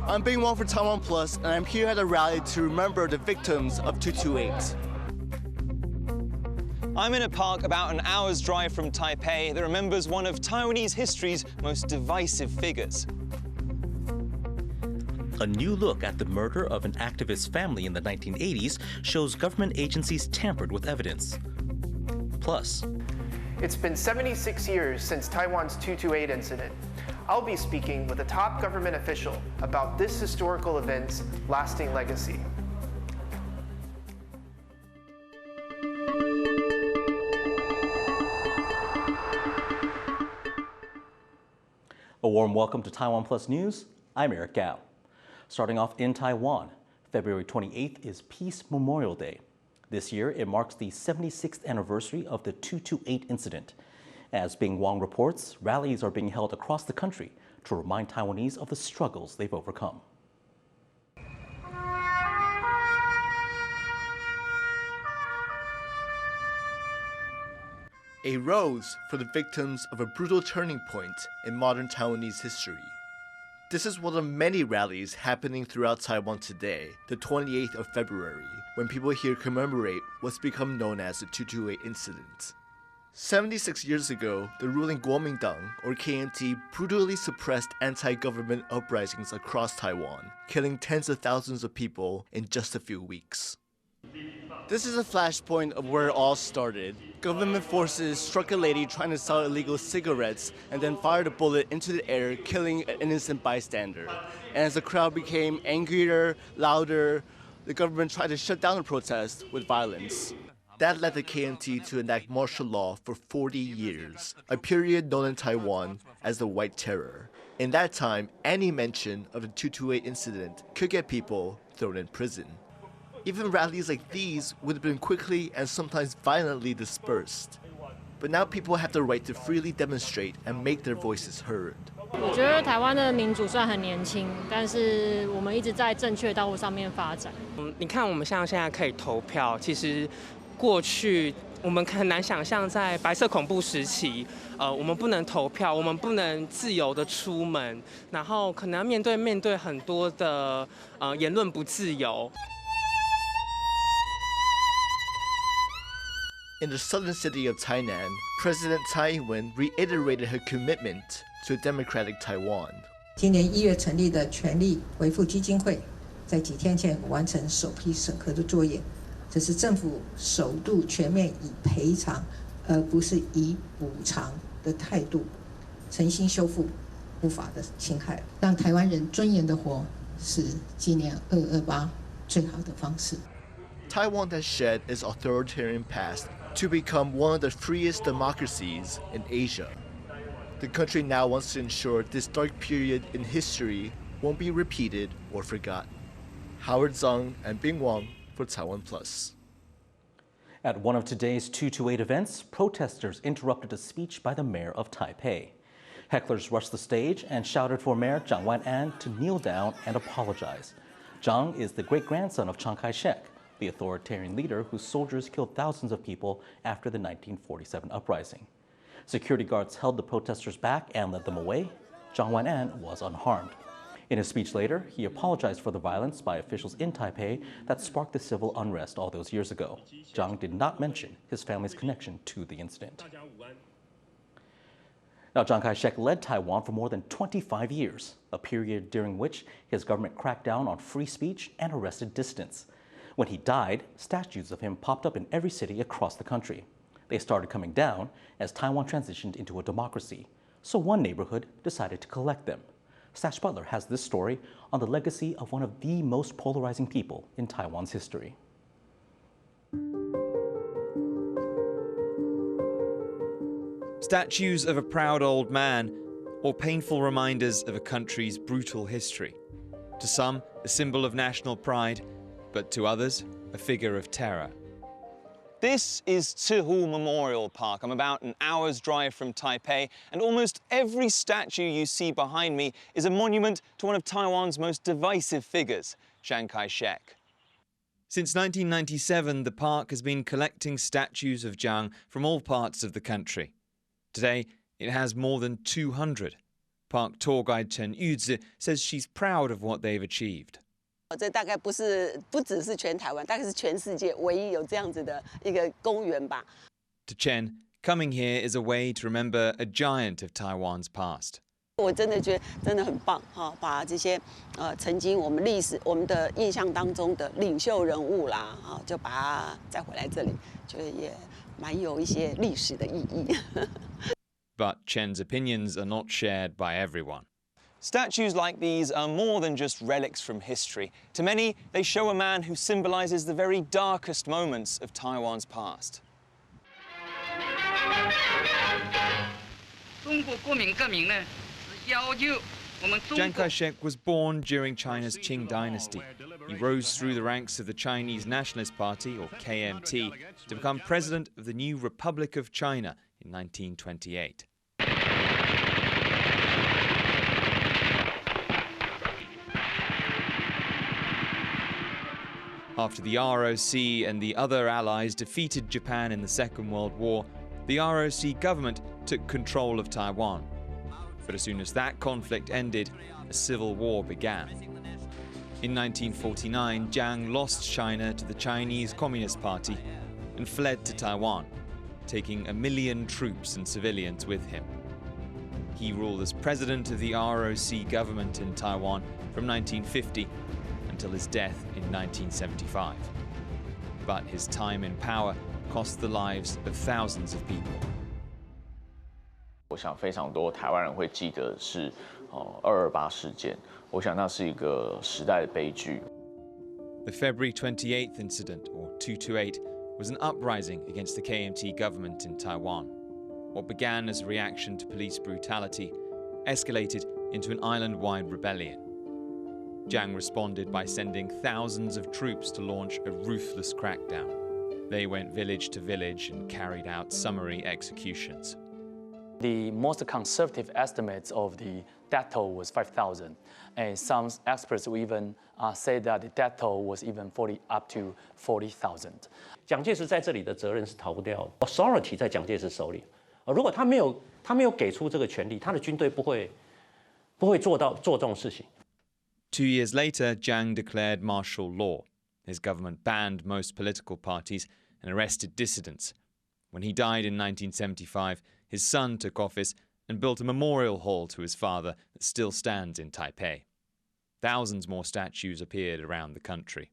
I'm Bing Wong for TaiwanPlus, and I'm here at a rally to remember the victims of 228. I'm in a park about an hour's drive from Taipei that remembers one of Taiwanese history's most divisive figures. A new look at the murder of an activist family in the 1980s shows government agencies tampered with evidence. Plus, it's been 76 years since Taiwan's 228 incident. I'll be speaking with a top government official about this historical event's lasting legacy. a warm welcome to Taiwan Plus News. I'm Eric Gao. Starting off in Taiwan, February 28th is Peace Memorial Day. This year, it marks the 76th anniversary of the 228 incident. As Bing Wong reports, rallies are being held across the country to remind Taiwanese of the struggles they've overcome. A rose for the victims of a brutal turning point in modern Taiwanese history. This is one of many rallies happening throughout Taiwan today, the 28th of February, when people here commemorate what's become known as the 228 incident. 76 years ago, the ruling Kuomintang, or KMT, brutally suppressed anti-government uprisings across Taiwan, killing tens of thousands of people in just a few weeks. This is a flashpoint of where it all started. Government forces struck a lady trying to sell illegal cigarettes and then fired a bullet into the air, killing an innocent bystander. And as the crowd became angrier, louder, the government tried to shut down the protest with violence. That led the KMT to enact martial law for 40 years, a period known in Taiwan as the White Terror. In that time, any mention of the 228 incident could get people thrown in prison. Even rallies like these would have been quickly and sometimes violently dispersed. But now people have the right to freely demonstrate and make their voices heard. 我觉得台湾的民主虽然很年轻，但是我们一直在正确的道路上面发展。你看我们像现在可以投票，其实过去我们很难想象在白色恐怖时期，我们不能投票，我们不能自由的出门，然后可能要面对很多的言论不自由。 In the southern city of Tainan, President Tsai Ing-wen reiterated her commitment to a democratic Taiwan. 今年1月成立的权利维护基金会，在几天前完成首批审核的作业。这是政府首度全面以赔偿，而不是以补偿的态度，诚心修复不法的侵害，让台湾人尊严的活，是纪念228最好的方式。 Taiwan has shed its authoritarian past to become one of the freest democracies in Asia. The country now wants to ensure this dark period in history won't be repeated or forgotten. Howard Zhang and Bing Wang for TaiwanPlus. At one of today's 228 events, protesters interrupted a speech by the mayor of Taipei. Hecklers rushed the stage and shouted for Mayor Chiang Kai-shek to kneel down and apologize. Chiang is the great-grandson of Chiang Kai-shek, the authoritarian leader whose soldiers killed thousands of people after the 1947 uprising. Security guards held the protesters back and led them away. Chiang Kai-shek was unharmed. In his speech later, he apologized for the violence by officials in Taipei that sparked the civil unrest all those years ago. Chiang did not mention his family's connection to the incident. Now, Chiang Kai-shek led Taiwan for more than 25 years, a period during which his government cracked down on free speech and arrested dissidents. When he died, statues of him popped up in every city across the country. They started coming down as Taiwan transitioned into a democracy, so one neighborhood decided to collect them. Sash Butler has this story on the legacy of one of the most polarizing people in Taiwan's history. Statues of a proud old man, or painful reminders of a country's brutal history. To some, a symbol of national pride, but to others, a figure of terror. This is Tihul Memorial Park. I'm about an hour's drive from Taipei, and almost every statue you see behind me is a monument to one of Taiwan's most divisive figures, Chiang Kai-shek. Since 1997, the park has been collecting statues of Chiang from all parts of the country. Today, it has more than 200. Park tour guide Chen Yuzi says she's proud of what they've achieved. 这大概不只是全台湾，大概是全世界唯一有这样子的一个公园吧。To Chen, coming here is a way to remember a giant of Taiwan's past. 我真的觉得真的很棒哈，把这些曾经我们历史我们的印象当中的领袖人物啦，就把它带回来这里，觉得也蛮有一些历史的意义。But Chen's opinions are not shared by everyone. Statues like these are more than just relics from history. To many, they show a man who symbolizes the very darkest moments of Taiwan's past. Chiang Kai-shek was born during China's Qing dynasty. He rose through the ranks of the Chinese Nationalist Party, or KMT, to become president of the new Republic of China in 1928. After the ROC and the other allies defeated Japan in the Second World War, the ROC government took control of Taiwan. But as soon as that conflict ended, a civil war began. In 1949, Chiang lost China to the Chinese Communist Party and fled to Taiwan, taking 1 million troops and civilians with him. He ruled as president of the ROC government in Taiwan from 1950 until his death in 1975. But his time in power cost the lives of thousands of people. 我想非常多台湾人会记得是228事件，我想那是一个时代的悲剧。The February 28th incident, or 228, was an uprising against the KMT government in Taiwan. What began as a reaction to police brutality escalated into an island-wide rebellion. Chiang responded by sending thousands of troops to launch a ruthless crackdown. They went village to village and carried out summary executions. The most conservative estimates of the death toll was 5,000, and some experts will even say that the death toll was even up to 40,000. 蒋介石在这里的责任是逃不掉的 ，authority 在蒋介石手里。如果他没有给出这个权利，他的军队不会做这种事情。2 years later, Chiang declared martial law. His government banned most political parties and arrested dissidents. When he died in 1975, his son took office and built a memorial hall to his father that still stands in Taipei. Thousands more statues appeared around the country.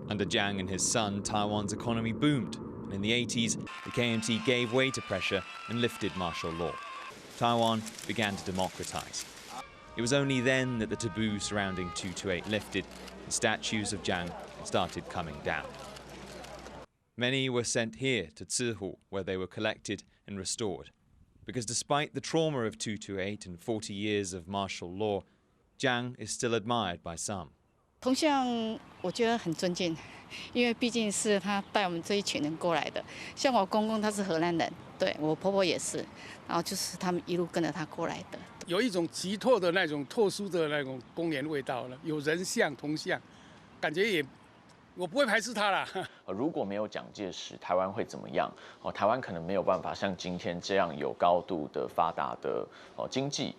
Under Chiang and his son, Taiwan's economy boomed, and in the 80s, the KMT gave way to pressure and lifted martial law. Taiwan began to democratize. It was only then that the taboo surrounding 228 lifted and statues of Chiang started coming down. Many were sent here to Cihu, where they were collected and restored. Because despite the trauma of 228 and 40 years of martial law, Chiang is still admired by some. 同向我觉得很尊敬，因为毕竟是他带我们这一群人过来的。像我公公他是荷兰人，对我婆婆也是，然后就是他们一路跟着他过来的。有一种极特的那种特殊的那种公园味道了，有人像铜像，感觉也。我不会排斥他啦。如果没有蒋介石，台湾会怎么样？台湾可能没有办法像今天这样有高度的发达的经济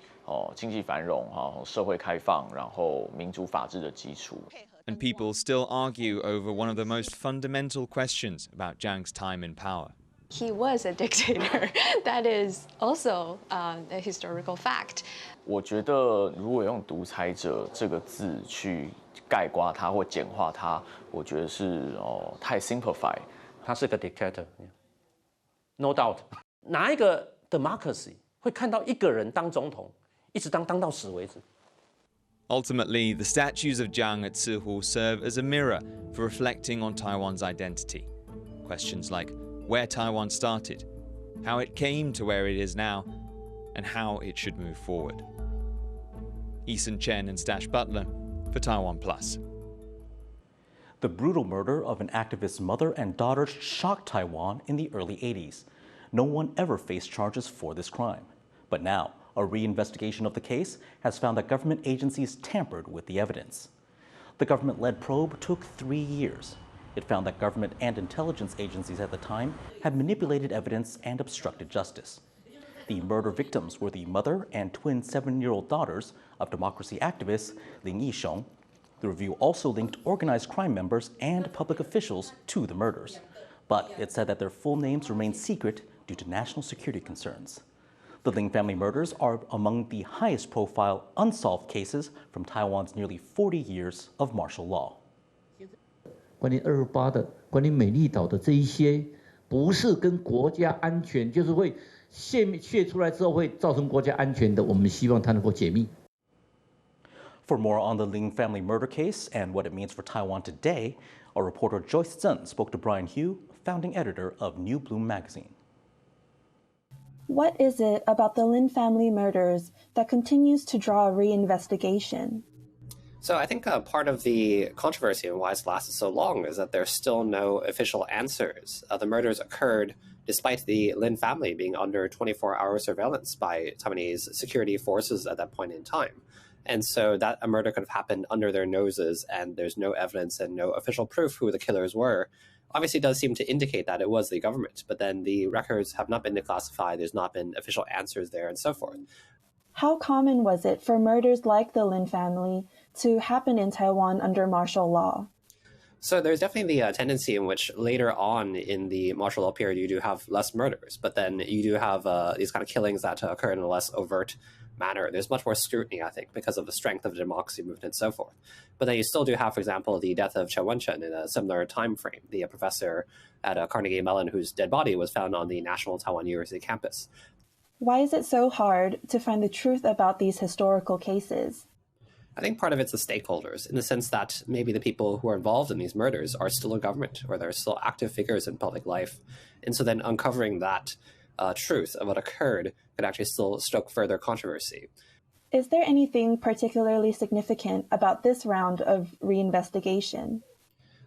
繁荣社会开放，然后民主法治的基础。And people still argue over one of the most fundamental questions about Chiang's time in power. He was a dictator. That is also a historical fact. 我觉得如果用独裁者这个字去概括它或简化它，我觉得是太 simplify。他是个 dictator，no doubt。哪一个 democracy 会看到一个人当总统，一直当到死为止？ Ultimately, the statues of Chiang at Cihu serve as a mirror for reflecting on Taiwan's identity. Questions like where Taiwan started, how it came to where it is now, and how it should move forward. Eason Chen and Stash Butler for TaiwanPlus. The brutal murder of an activist's mother and daughter shocked Taiwan in the early 80s. No one ever faced charges for this crime. But now, a reinvestigation of the case has found that government agencies tampered with the evidence. The government-led probe took 3 years. It found that government and intelligence agencies at the time had manipulated evidence and obstructed justice. The murder victims were the mother and twin 7-year-old daughters of democracy activist Lin Yishong. The review also linked organized crime members and public officials to the murders, but it said that their full names remain secret due to national security concerns. The Ling family murders are among the highest profile unsolved cases from Taiwan's nearly 40 years of martial law. 关于228的、关于美丽岛的这一些，不是跟国家安全，就是会泄出来之后会造成国家安全的，我们希望它能够解密。For more on the Ling family murder case and what it means for Taiwan today, our reporter Joyce Zheng spoke to Brian Hu, founding editor of New Bloom magazine. What is it about the Lin family murders that continues to draw a reinvestigation? So I think part of the controversy and why it's lasted so long is that there's still no official answers. The murders occurred despite the Lin family being under 24-hour surveillance by Taiwanese security forces at that point in time. And so that a murder could have happened under their noses, and there's no evidence and no official proof who the killers were. Obviously, it does seem to indicate that it was the government, but then the records have not been declassified, there's not been official answers there, and so forth. How common was it for murders like the Lin family to happen in Taiwan under martial law? So there's definitely the tendency in which later on in the martial law period, you do have less murders, but then you do have these kind of killings that occur in a less overt manner. There's much more scrutiny, I think, because of the strength of the democracy movement and so forth. But then you still do have, for example, the death of Chen Wenchen in a similar time frame, the professor at Carnegie Mellon whose dead body was found on the National Taiwan University campus. Why is it so hard to find the truth about these historical cases? I think part of it's the stakeholders, in the sense that maybe the people who are involved in these murders are still in government, or they're still active figures in public life. And so then uncovering that truth of what occurred could actually still stoke further controversy. Is there anything particularly significant about this round of reinvestigation?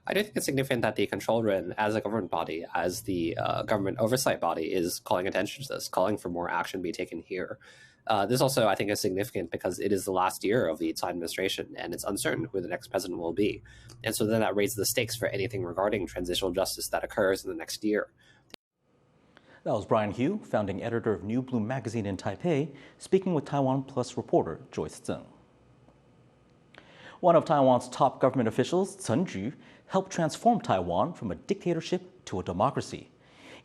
I do think it's significant that the control room, as a government body, as the government oversight body, is calling attention to this, calling for more action to be taken here. This also, I think, is significant because it is the last year of the Tsai administration, and it's uncertain who the next president will be. And so then that raises the stakes for anything regarding transitional justice that occurs in the next year. That was Brian Hu, founding editor of New Bloom magazine in Taipei, speaking with TaiwanPlus reporter Joyce Zheng. One of Taiwan's top government officials, Chen Ju, helped transform Taiwan from a dictatorship to a democracy.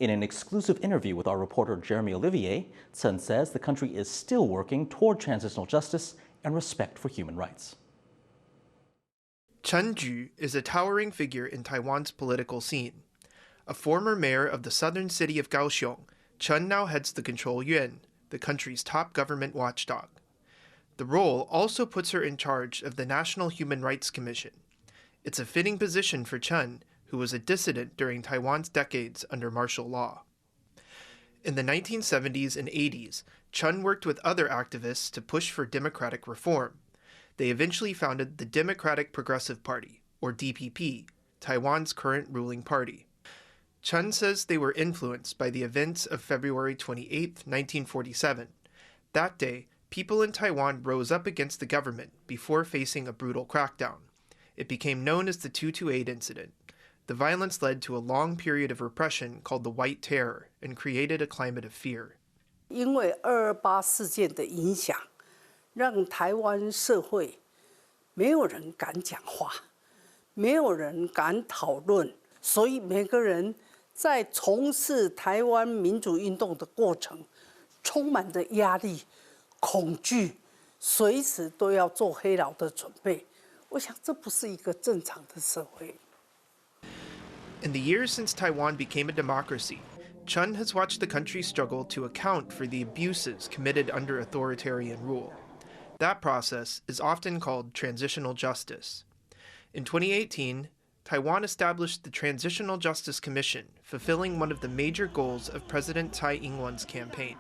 In an exclusive interview with our reporter Jeremy Olivier, Chen says the country is still working toward transitional justice and respect for human rights. Chen Ju is a towering figure in Taiwan's political scene. A former mayor of the southern city of Kaohsiung, Chen now heads the Control Yuan, the country's top government watchdog. The role also puts her in charge of the National Human Rights Commission. It's a fitting position for Chen, who was a dissident during Taiwan's decades under martial law. In the 1970s and 80s, Chen worked with other activists to push for democratic reform. They eventually founded the Democratic Progressive Party, or DPP, Taiwan's current ruling party. Chen says they were influenced by the events of February 28, 1947. That day, people in Taiwan rose up against the government before facing a brutal crackdown. It became known as the 228 incident. The violence led to a long period of repression called the White Terror and created a climate of fear. 因为228事件的影响，让台湾社会没有人敢讲话，没有人敢讨论，所以每个人在从事台湾民主运动的过程，充满着压力、恐惧，随时都要做黑牢的准备。我想这不是一个正常的社会。 In the years since Taiwan became a democracy, Chen has watched the country struggle to account for the abuses committed under authoritarian rule. That process is often called transitional justice. In 2018, Taiwan established the Transitional Justice Commission, fulfilling one of the major goals of President Tsai Ing-wen's campaign.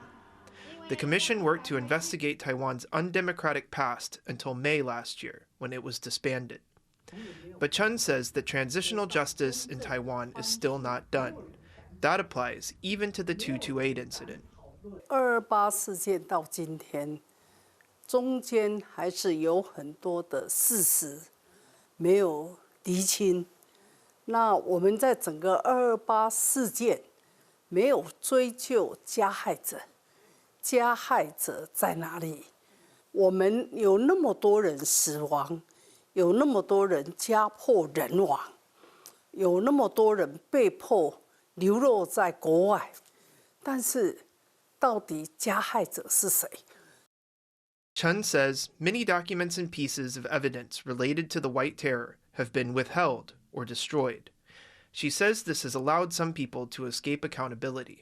The commission worked to investigate Taiwan's undemocratic past until May last year, when it was disbanded. But Chen says that transitional justice in Taiwan is still not done. That applies even to the 228 incident. 228事件到今天，中间还是有很多的事实没有厘清。那我们在整个228事件没有追究加害者，加害者在哪里？我们有那么多人死亡，有那么多人家破人亡，有那么多人被迫流落在国外，但是到底加害者是谁？ Chen says many documents and pieces of evidence related to the White Terror have been withheld or destroyed. She says this has allowed some people to escape accountability.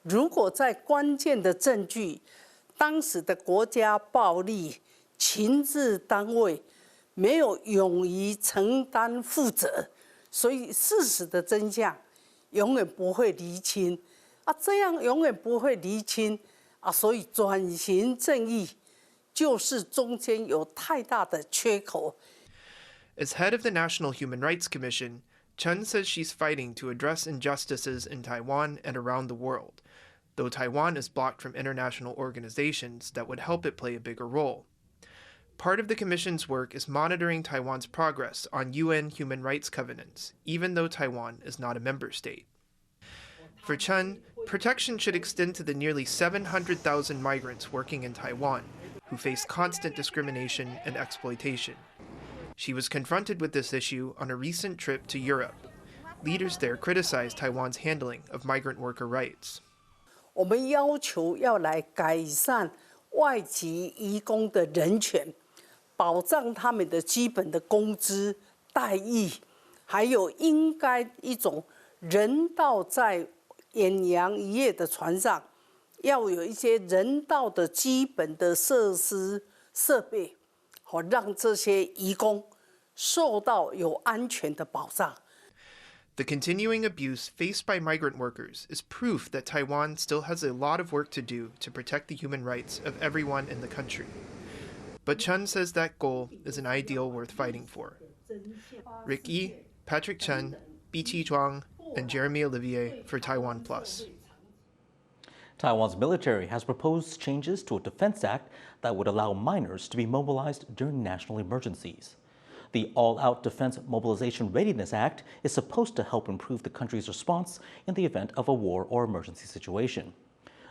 如果在关键的证据，当时的国家暴力情治单位没有勇于承担负责，所以事实的真相永远不会厘清啊，这样永远不会厘清啊，所以转型正义就是中间有太大的缺口。As head of the National Human Rights Commission, Chen says she's fighting to address injustices in Taiwan and around the world, though Taiwan is blocked from international organizations that would help it play a bigger role. Part of the Commission's work is monitoring Taiwan's progress on UN human rights covenants, even though Taiwan is not a member state. For Chen, protection should extend to the nearly 700,000 migrants working in Taiwan, who face constant discrimination and exploitation. She was confronted with this issue on a recent trip to Europe. Leaders there criticized Taiwan's handling of migrant worker rights. 我们要求要来改善外籍移工的人权，保障他们的基本的工资待遇，还有应该一种人道在远洋渔业的船上。要有一些人道的基本的设施设备，好让这些移工受到有安全的保障。The continuing abuse faced by migrant workers is proof that Taiwan still has a lot of work to do to protect the human rights of everyone in the country. But Chen says that goal is an ideal worth fighting for. Rick Yi, Patrick Chen, BT Zhuang, and Jeremy Olivier for TaiwanPlus. Taiwan's military has proposed changes to a defense act that would allow minors to be mobilized during national emergencies. The All-Out Defense Mobilization Readiness Act is supposed to help improve the country's response in the event of a war or emergency situation.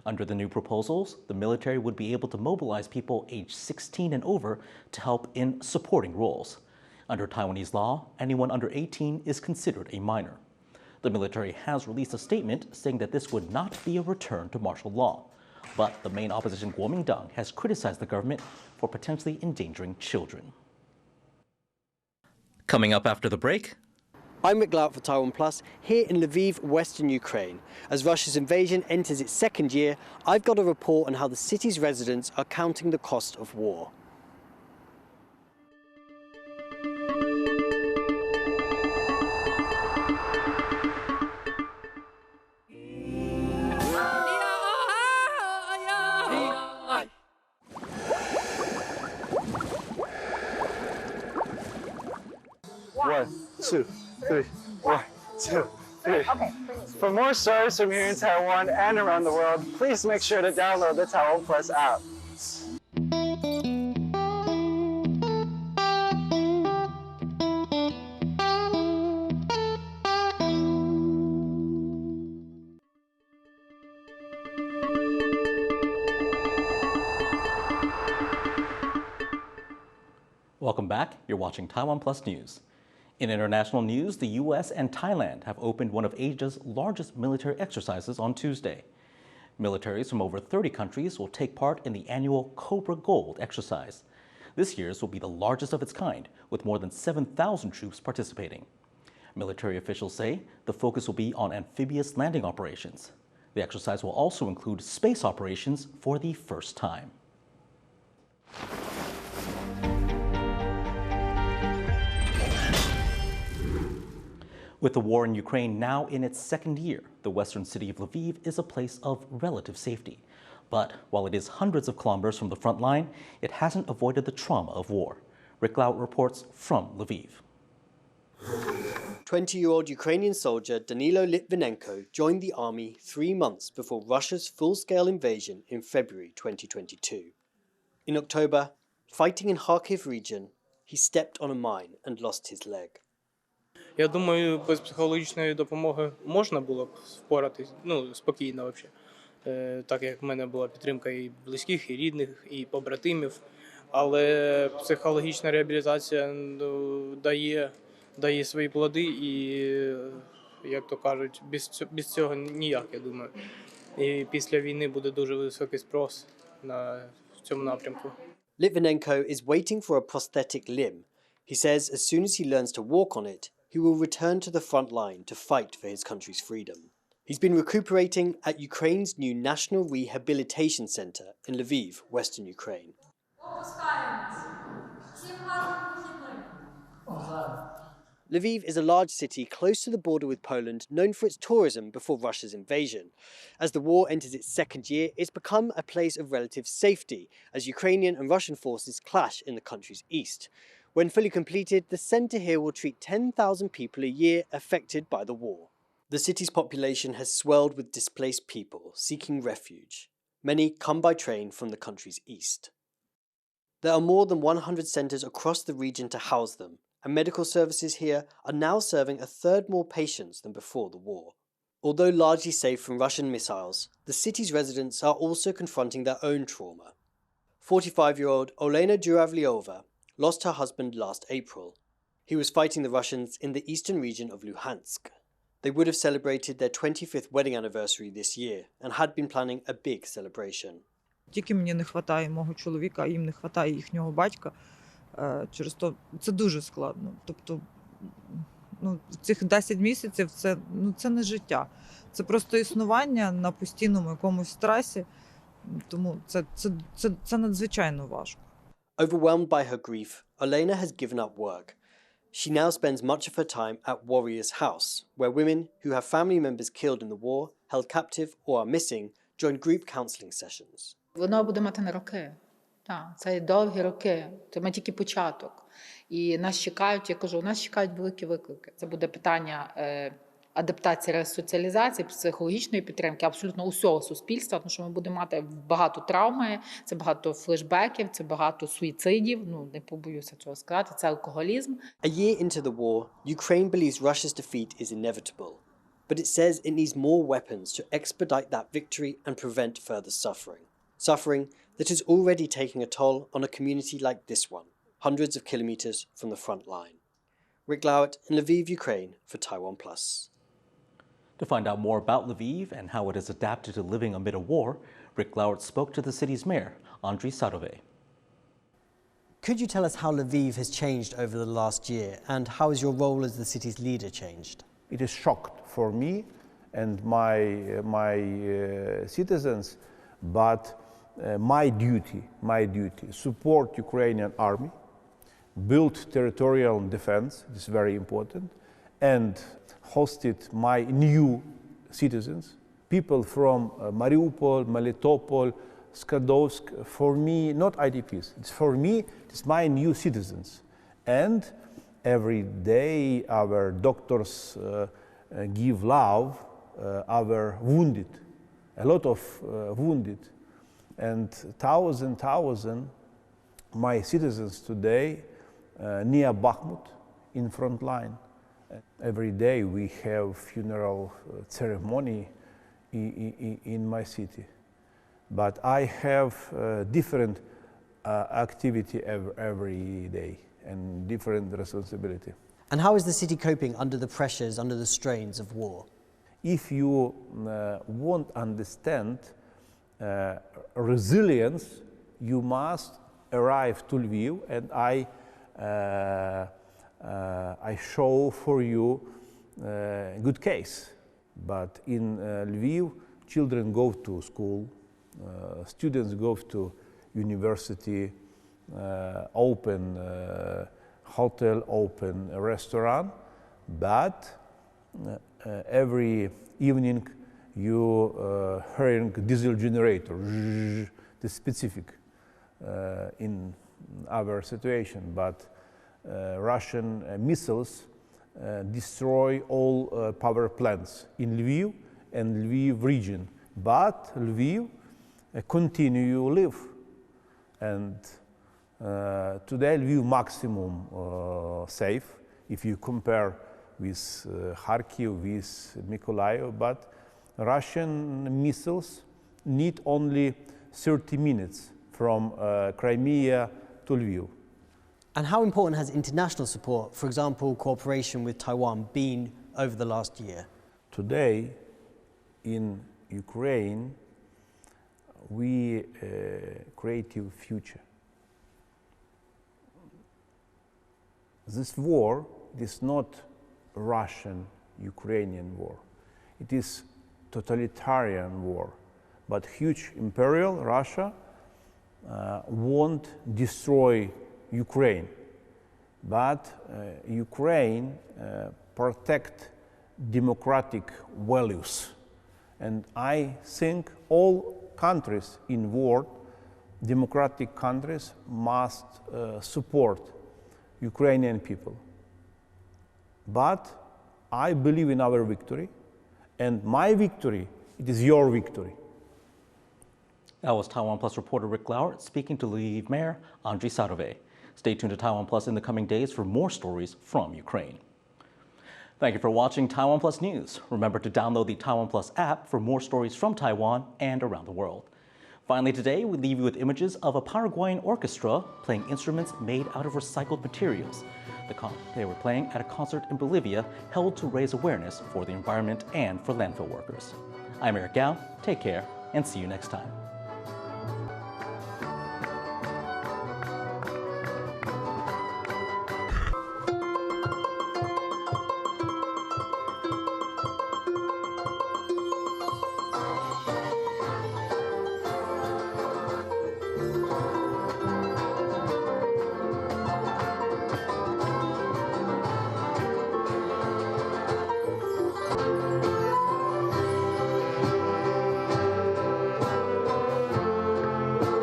Under the new proposals, the military would be able to mobilize people aged 16 and over to help in supporting roles. Under Taiwanese law, anyone under 18 is considered a minor. The military has released a statement saying that this would not be a return to martial law. But the main opposition Kuomintang has criticized the government for potentially endangering children. Coming up after the break. I'm Rick Lout for TaiwanPlus, here in Lviv, western Ukraine. As Russia's invasion enters its second year, I've got a report on how the city's residents are counting the cost of war. One, two, three. 1, 2, 3. Okay. For more stories from here in Taiwan and around the world, please make sure to download the TaiwanPlus app. Welcome back. You're watching TaiwanPlus News. In international news, the U.S. and Thailand have opened one of Asia's largest military exercises on Tuesday. Militaries from over 30 countries will take part in the annual Cobra Gold exercise. This year's will be the largest of its kind, with more than 7,000 troops participating. Military officials say the focus will be on amphibious landing operations. The exercise will also include space operations for the first time. With the war in Ukraine now in its second year, the western city of Lviv is a place of relative safety. But while it is hundreds of kilometers from the front line, it hasn't avoided the trauma of war. Rick Lout reports from Lviv. 20-year-old Ukrainian soldier Danilo Litvinenko joined the army 3 months before Russia's full-scale invasion in February 2022. In October, fighting in Kharkiv region, he stepped on a mine and lost his leg. Я думаю, без психологічної допомоги можна було б впоратись, спокійно взагалі. так як в мене була підтримка і близьких, і рідних, і побратимів. Але психологічна реабілітація дає свої плоди і, як то кажуть, без цього ніяк, я думаю. І після війни буде дуже високий спрос в цьому напрямку. Litvinenko is waiting for a prosthetic limb. He says as soon as he learns to walk on it, he will return to the front line to fight for his country's freedom. He's been recuperating at Ukraine's new National Rehabilitation Center in Lviv, western Ukraine. Lviv is a large city close to the border with Poland, known for its tourism before Russia's invasion. As the war enters its second year, it's become a place of relative safety as Ukrainian and Russian forces clash in the country's east. When fully completed, the centre here will treat 10,000 people a year affected by the war. The city's population has swelled with displaced people seeking refuge. Many come by train from the country's east. There are more than 100 centres across the region to house them, and medical services here are now serving a third more patients than before the war. Although largely safe from Russian missiles, the city's residents are also confronting their own trauma. 45-year-old Olena Juravliova lost her husband last April. He was fighting the Russians in the eastern region of Luhansk. They would have celebrated their 25th wedding anniversary this year and had been planning a big celebration. Тільки мені не вистачає мого чоловіка, а їм не вистачає їхнього батька. Через то це дуже складно. Тобто, цих 10 місяців це не життя. Це просто існування на постійному якомусь стресі. Тому це надзвичайно важко. Overwhelmed by her grief, Olena has given up work. She now spends much of her time at Warrior's House, where women who have family members killed in the war, held captive or are missing, join group counselling sessions. Воно буде мати на роки. Так, це довгі роки. Це ми тільки початок. І нас чекають, я кажу, нас чекають великі виклики. Це буде питання адаптації, ресоціалізації, психологічної підтримки абсолютно усього суспільства, тому що ми будемо мати багато травми, це багато флешбеків, це багато суїцидів, не побоюся цього сказати, це алкоголізм. A year into the war, Ukraine believes Russia's defeat is inevitable, but it says it needs more weapons to expedite that victory and prevent further suffering. Suffering that is already taking a toll on a community like this one, hundreds of kilometers from the front line. Rick Lowett in Lviv, Ukraine for TaiwanPlus. To find out more about Lviv and how it has adapted to living amid a war, Rick Lowett spoke to the city's mayor, Andriy Sadove. Could you tell us how Lviv has changed over the last year, and how has your role as the city's leader changed? It is shocked for me and my citizens, but my duty, support Ukrainian army, build territorial defense, this is very important, and hosted my new citizens, people from Mariupol, Melitopol, Skadovsk, for me, not IDPs, it's for me, it's my new citizens. And every day our doctors give love, our wounded, a lot of wounded, and thousand my citizens today near Bakhmut in front line. Every day we have funeral ceremony in my city. But I have different activity every day and different responsibility. And how is the city coping under the pressures, under the strains of war? If you want to understand resilience, you must arrive to Lviv, and I show for you a good case. But in Lviv, children go to school, students go to university, open hotel, open restaurant, but every evening you hearing diesel generator, the specific in our situation, but Russian missiles destroy all power plants in Lviv and Lviv region. But Lviv continue live. And today Lviv maximum safe if you compare with Kharkiv, with Mykolaiv, but Russian missiles need only 30 minutes from Crimea to Lviv. And how important has international support, for example, cooperation with Taiwan, been over the last year? Today, in Ukraine, we create a future. This war is not Russian-Ukrainian war. It is totalitarian war. But huge imperial Russia won't destroy Ukraine. But Ukraine protect democratic values. And I think all countries in the world, democratic countries, must support Ukrainian people. But I believe in our victory, and my victory, it is your victory. That was TaiwanPlus reporter Rick Lauer speaking to Lviv Mayor Andriy Sadove. Stay tuned to TaiwanPlus in the coming days for more stories from Ukraine. Thank you for watching TaiwanPlus News. Remember to download the TaiwanPlus app for more stories from Taiwan and around the world. Finally today, we leave you with images of a Paraguayan orchestra playing instruments made out of recycled materials. They were playing at a concert in Bolivia held to raise awareness for the environment and for landfill workers. I'm Eric Gao. Take care and see you next time.